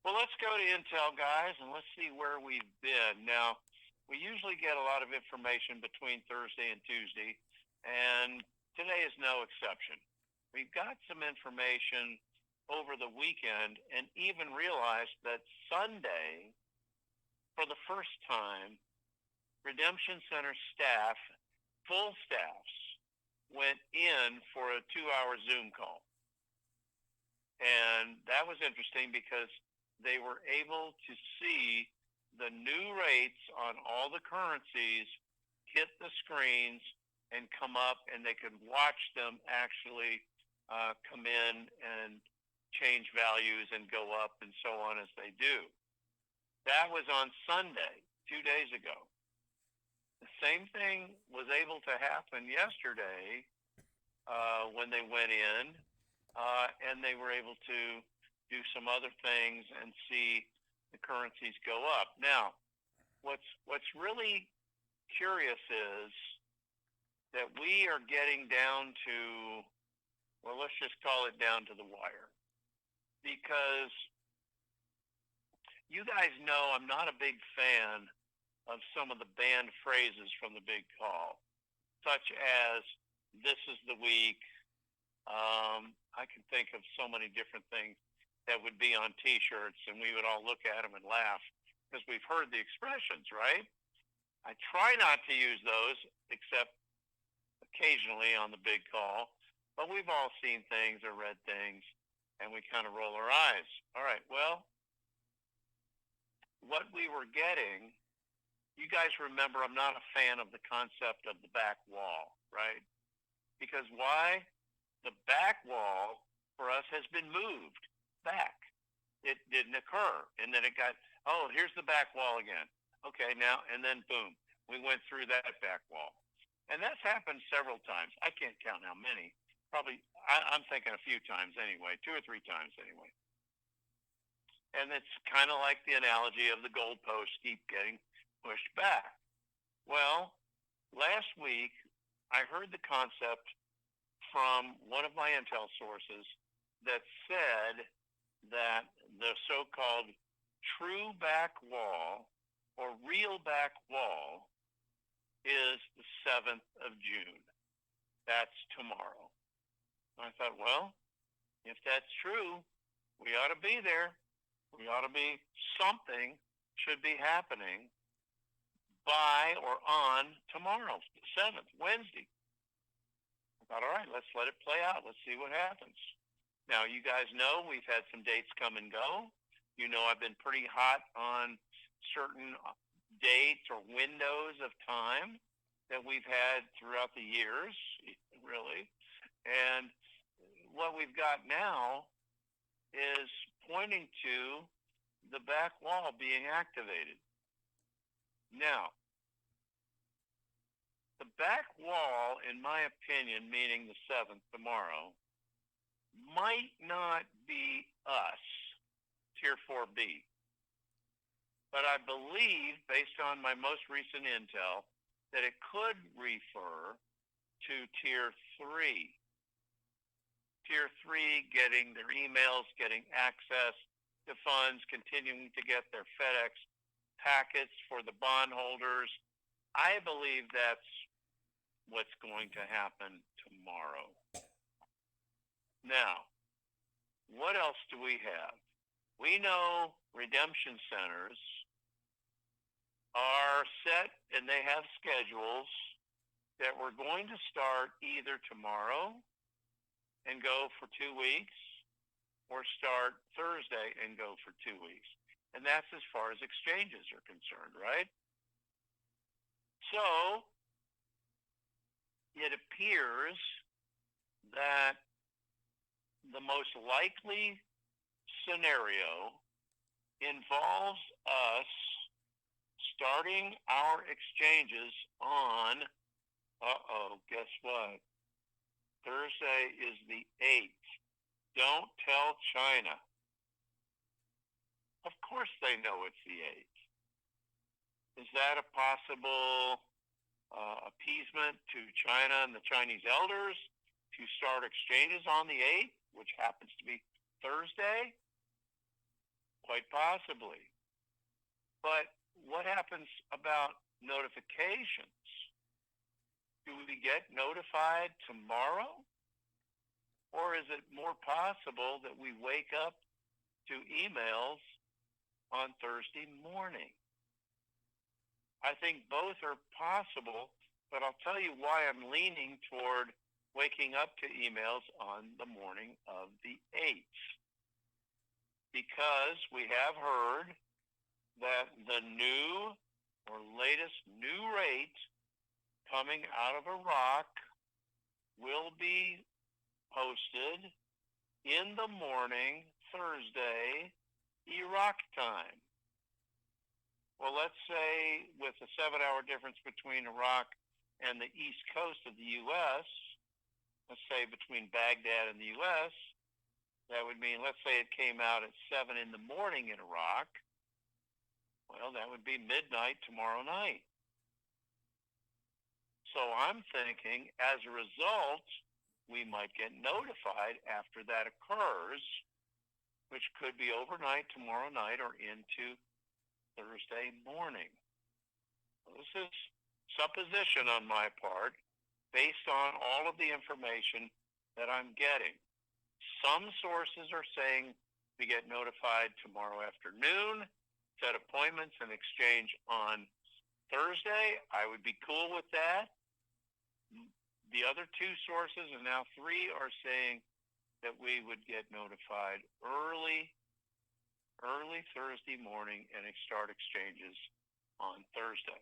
Well, let's go to Intel, guys, and let's see where we've been. Now, we usually get a lot of information between Thursday and Tuesday, and today is no exception. We've got some information over the weekend and even realized that Sunday, for the first time, Redemption Center staff, full staffs, went in for a 2 hour Zoom call. And that was interesting because they were able to see the new rates on all the currencies hit the screens and come up, and they could watch them actually come in and change values and go up and so on as they do. That was on Sunday, 2 days ago. The same thing was able to happen yesterday when they went in, and they were able to do some other things and see the currencies go up. Now, what's really curious is that we are getting down to, well, let's just call it down to the wire, because you guys know I'm not a big fan of some of the banned phrases from the big call, such as "this is the week." I can think of so many different things that would be on T-shirts, and we would all look at them and laugh because we've heard the expressions, right? I try not to use those except occasionally on the big call, but we've all seen things or read things, and we kind of roll our eyes. All right, well, what we were getting, you guys remember I'm not a fan of the concept of the back wall, right? Because why? The back wall for us has been moved back. It didn't occur. And then it got, oh, here's the back wall again. Okay, now, and then boom, we went through that back wall. And that's happened several times. I can't count how many. Probably, I'm thinking a few times anyway, 2 or 3 times anyway. And it's kind of like the analogy of the goalposts keep getting pushed back. Well, last week, I heard the concept from one of my intel sources that said that the so-called true back wall or real back wall is the 7th of June. That's tomorrow. I thought, well, if that's true, we ought to be there. We ought to be, something should be happening by or on tomorrow, the 7th, Wednesday. I thought, all right, let's let it play out. Let's see what happens. Now, you guys know we've had some dates come and go. You know I've been pretty hot on certain dates or windows of time that we've had throughout the years, really. And what we've got now is pointing to the back wall being activated. Now, the back wall, in my opinion, meaning the 7th tomorrow, might not be us, Tier 4B. But I believe, based on my most recent intel, that it could refer to Tier 3. Tier 3 getting their emails, getting access to funds, continuing to get their FedEx packets for the bondholders. I believe that's what's going to happen tomorrow. Now, what else do we have? We know redemption centers are set and they have schedules that we're going to start either tomorrow and go for 2 weeks or start Thursday and go for 2 weeks. And that's as far as exchanges are concerned, right? So it appears that the most likely scenario involves us starting our exchanges on, guess what? Thursday is the 8th. Don't tell China. Of course they know it's the 8th. Is that a possible appeasement to China and the Chinese elders to start exchanges on the 8th, which happens to be Thursday? ? quite possibly. But what happens about notifications? Do we get notified tomorrow? Or is it more possible that we wake up to emails on Thursday morning? I think both are possible, but I'll tell you why I'm leaning toward waking up to emails on the morning of the 8th. Because we have heard that the new or latest new rate coming out of Iraq will be posted in the morning, Thursday, Iraq time. Well, let's say with a 7-hour difference between Iraq and the East Coast of the U.S., let's say between Baghdad and the U.S., that would mean, let's say it came out at 7 in the morning in Iraq. Well, that would be midnight tomorrow night. So I'm thinking, as a result, we might get notified after that occurs, which could be overnight tomorrow night or into Thursday morning. This is supposition on my part based on all of the information that I'm getting. Some sources are saying we get notified tomorrow afternoon, set appointments and exchange on Thursday. I would be cool with that. The other two sources, and now three, are saying that we would get notified early Thursday morning and start exchanges on Thursday.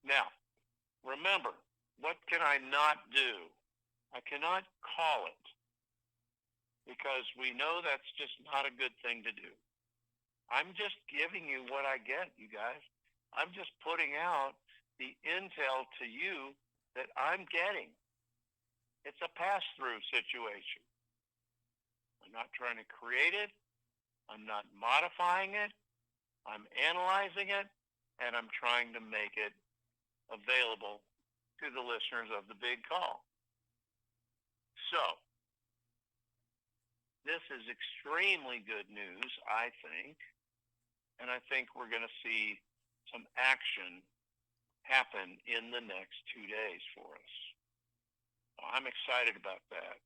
Now, remember, what can I not do? I cannot call it because we know that's just not a good thing to do. I'm just giving you what I get, you guys. I'm just putting out the intel to you that I'm getting. It's a pass-through situation. I'm not trying to create it. I'm not modifying it. I'm analyzing it, and I'm trying to make it available to the listeners of the big call. So, this is extremely good news, I think, and I think we're going to see some action happen in the next 2 days for us. I'm excited about that.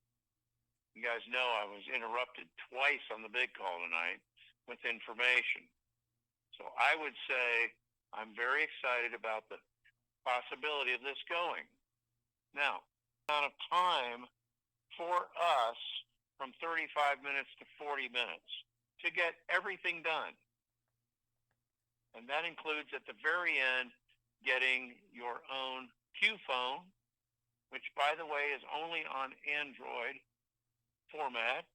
You guys know I was interrupted twice on the big call tonight with information. So I would say I'm very excited about the possibility of this going. Now, amount of time for us from 35 minutes to 40 minutes to get everything done. And that includes at the very end getting your own Q phone, which, by the way, is only on Android format.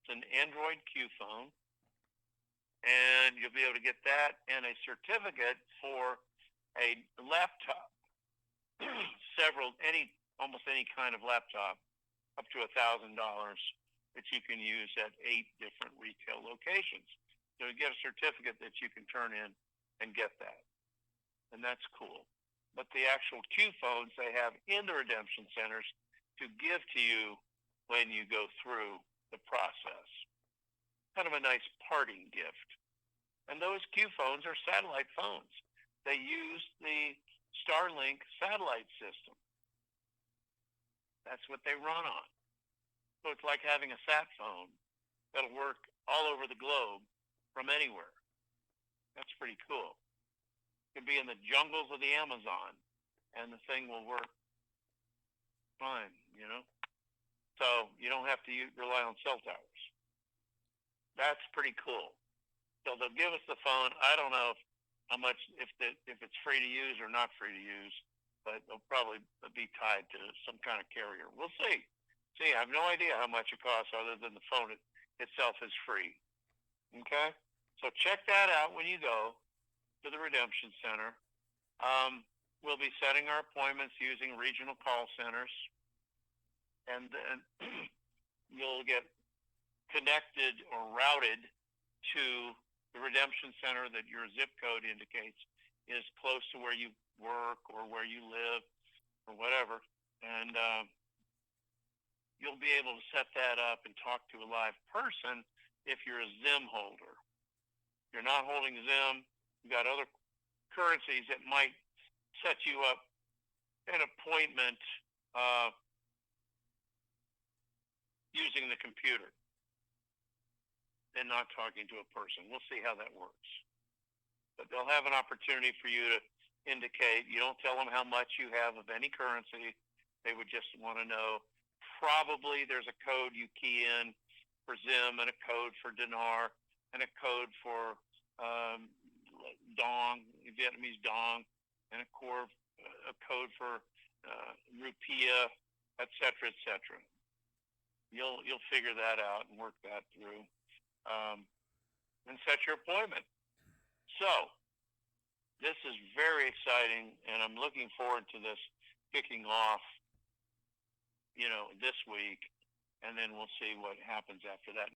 It's an Android Q phone. And you'll be able to get that and a certificate for a laptop, almost any kind of laptop, up to $1,000 that you can use at 8 different retail locations. So you get a certificate that you can turn in and get that. And that's cool. But the actual Q phones they have in the redemption centers to give to you when you go through the process. Kind of a nice parting gift. And those Q phones are satellite phones. They use the Starlink satellite system. That's what they run on. So it's like having a sat phone that'll work all over the globe from anywhere. That's pretty cool. It could be in the jungles of the Amazon, and the thing will work fine, So you don't have to rely on cell towers. That's pretty cool. So they'll give us the phone. I don't know how much, if it's free to use or not free to use, but they'll probably be tied to some kind of carrier. We'll see. I have no idea how much it costs other than the phone itself is free. Okay? So check that out when you go to the Redemption Center. We'll be setting our appointments using regional call centers, and then you'll get connected or routed to the Redemption Center that your zip code indicates is close to where you work or where you live or whatever, and you'll be able to set that up and talk to a live person if you're a Zim holder. You're not holding Zim. You've got other currencies that might set you up an appointment using the computer and not talking to a person. We'll see how that works. But they'll have an opportunity for you to indicate. You don't tell them how much you have of any currency. They would just want to know. Probably there's a code you key in for Zim and a code for dinar and a code for dong, Vietnamese dong, and a code for rupiah, et cetera, et cetera. You'll figure that out and work that through, and set your appointment. So this is very exciting, and I'm looking forward to this kicking off, this week, and then we'll see what happens after that.